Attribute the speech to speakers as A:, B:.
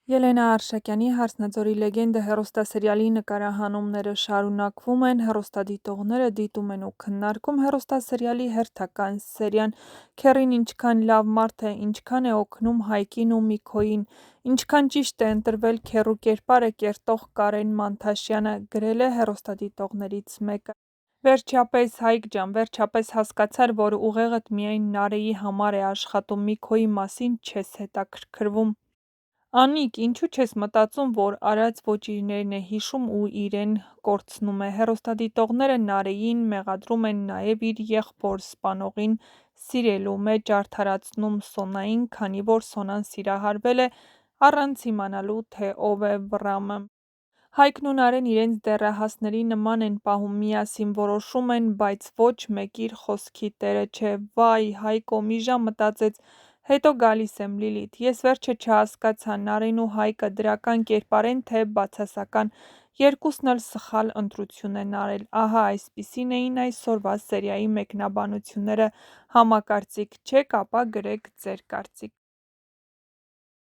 A: Ելենա Արշակյանի «Հարսնաձորի լեգենդը» հեռուստասերիալի նկարահանումները շարունակվում են, հեռուստադիտողները դիտում են ու քննարկում հեռուստասերիալի հերթական սերիան, Քեռին ինչքան լավ մարդ է, ինչքան է օգնում Հայկին ու Միքոյին, ինչքան ճիշտ է ընտրվել Քեռու կերպարը կերտող Կարեն Մանթաշյանը, գրել է հեռուստադիտողներից մեկը: Վերջապես Հայկ ջան, վերջապես հասկացար, որ ուղեղդ միայն Նարեի համար է աշխատում, Միքոյի մասին չես հետաքրքրվում: Անիք, ինչու չես մտածում, որ արած ոճիրներն է հիշում ու իրեն կորցնում է: Հեռուստադիտողները Նարեին մեղադրում են նաև իր եղբոր սպանողին սիրելու մեջ արդարացնում Սոնային, քանի որ Սոնան սիրահարվել է առանց իմանալու, թե ով է Վռամը: Հայկն ու Նարեն իրենց դեռահասների նման են պահում, միասին որոշում են, բայց ոչ մեկ իր խոսքի տերը չէ: Վայ, Հայկո, մի ժամ մտածեց, հետո գալիս եմ: Լիլիթ, ես վերջը չհասկացա, Նարեն ու Հայկը դրական կերպար են, թե բացասական: Երկուսն էլ սխալ ընտրություն են արել: Ահա այսպիսին էին այսօրվա սերիայի մեկնաբանությունները: Համակարծիք չեք, ապա գրեք ձեր կարծիքը: